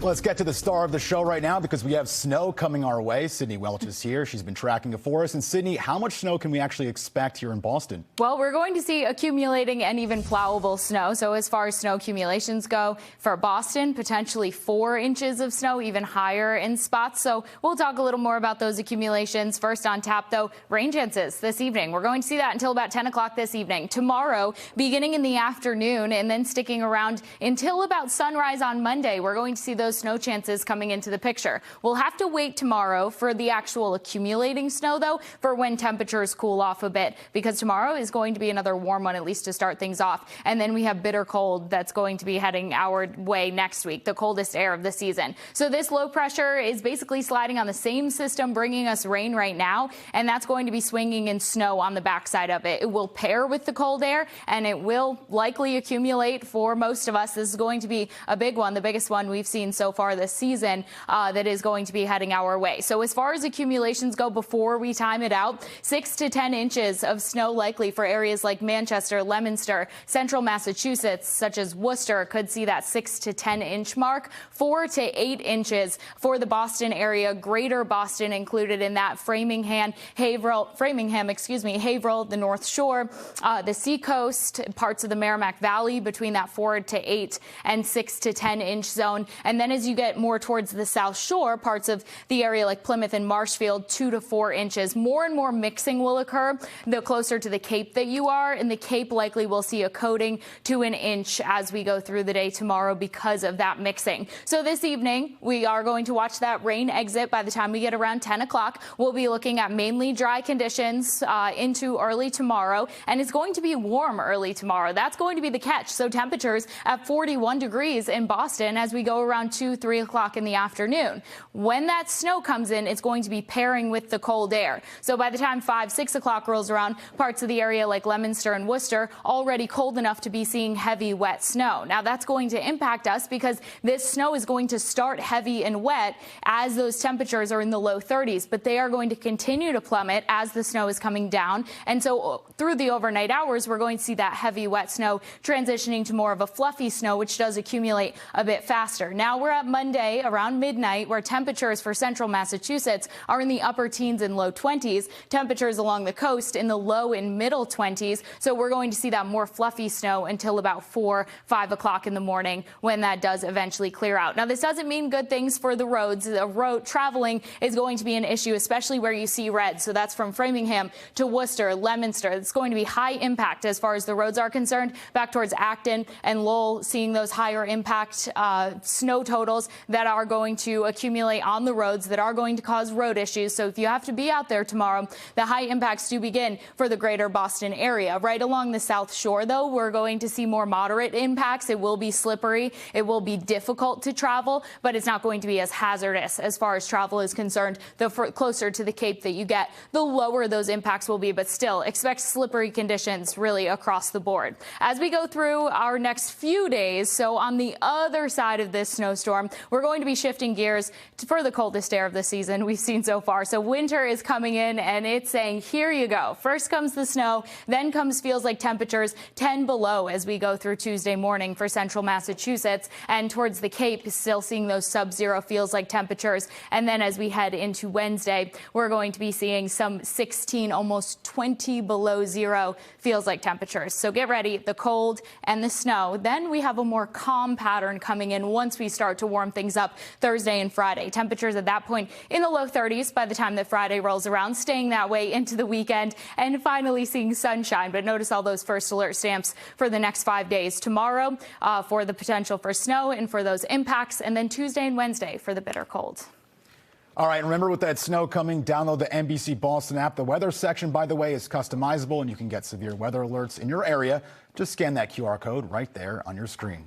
Let's get to the star of the show right now because we have snow coming our way. Sydney Welch is here. She's been tracking it for us. And Sydney, how much snow can we actually expect here in Boston? Well, we're going to see accumulating and even plowable snow. So as far as snow accumulations go, for Boston, potentially 4 inches of snow, even higher in spots. So we'll talk a little more about those accumulations. First on tap, though, rain chances this evening. We're going to see that until about 10 o'clock this evening. Tomorrow, beginning in the afternoon and then sticking around until about sunrise on Monday, we're going to see those snow chances coming into the picture. We'll have to wait tomorrow for the actual accumulating snow, though, for when temperatures cool off a bit, because tomorrow is going to be another warm one, at least to start things off. And then we have bitter cold that's going to be heading our way next week, the coldest air of the season. So this low pressure is basically sliding on the same system, bringing us rain right now, and that's going to be swinging in snow on the backside of it. It will pair with the cold air, and it will likely accumulate for most of us. This is going to be a big one, the biggest one we've seen so far this season, that is going to be heading our way. So as far as accumulations go, before we time it out, 6 to 10 inches of snow likely for areas like Manchester, Leominster, central Massachusetts, such as Worcester, could see that 6 to 10 inch mark. 4 to 8 inches for the Boston area, greater Boston included in that. Framingham, Haverhill, the North Shore, the Seacoast, parts of the Merrimack Valley between that 4 to 8 and 6 to 10 inch zone. And then as you get more towards the South Shore, parts of the area like Plymouth and Marshfield, 2 to 4 inches. More and more mixing will occur the closer to the Cape that you are. In the Cape, likely we'll see a coating to an inch as we go through the day tomorrow because of that mixing. So this evening, we are going to watch that rain exit by the time we get around 10 o'clock. We'll be looking at mainly dry conditions into early tomorrow, and it's going to be warm early tomorrow. That's going to be the catch. So temperatures at 41 degrees in Boston as we go around 2, 3 o'clock in the afternoon. When that snow comes in, it's going to be pairing with the cold air. So by the time 5, 6 o'clock rolls around, parts of the area like Leominster and Worcester already cold enough to be seeing heavy, wet snow. Now that's going to impact us because this snow is going to start heavy and wet as those temperatures are in the low 30s, but they are going to continue to plummet as the snow is coming down. And so through the overnight hours, we're going to see that heavy, wet snow transitioning to more of a fluffy snow, which does accumulate a bit faster. Now we're at Monday around midnight, where temperatures for central Massachusetts are in the upper teens and low 20s. Temperatures along the coast in the low and middle 20s. So we're going to see that more fluffy snow until about 4, 5 o'clock in the morning when that does eventually clear out. Now, this doesn't mean good things for the roads. The road traveling is going to be an issue, especially where you see red. So that's from Framingham to Worcester, Leominster. It's going to be high impact as far as the roads are concerned. Back towards Acton and Lowell, seeing those higher impact snow totals that are going to accumulate on the roads that are going to cause road issues. So if you have to be out there tomorrow, the high impacts do begin for the greater Boston area. Right along the South Shore, though, we're going to see more moderate impacts. It will be slippery. It will be difficult to travel, but it's not going to be as hazardous as far as travel is concerned. The closer to the Cape that you get, the lower those impacts will be, but still expect slippery conditions really across the board. As we go through our next few days, so on the other side of this snowstorm, we're going to be shifting gears for the coldest air of the season we've seen so far. So winter is coming in, and it's saying, here you go. First comes the snow, then comes feels like temperatures 10 below as we go through Tuesday morning for central Massachusetts, and towards the Cape, still seeing those sub-zero feels like temperatures. And then as we head into Wednesday, we're going to be seeing some 16, almost 20 below zero feels like temperatures. So get ready, the cold and the snow. Then we have a more calm pattern coming in once we start to warm things up Thursday and Friday. Temperatures at that point in the low 30s by the time that Friday rolls around, staying that way into the weekend, and finally seeing sunshine. But notice all those first alert stamps for the next 5 days. Tomorrow for the potential for snow and for those impacts, and then Tuesday and Wednesday for the bitter cold. All right, and remember, with that snow coming, download the NBC Boston app. The weather section, by the way, is customizable, and you can get severe weather alerts in your area. Just scan that QR code right there on your screen.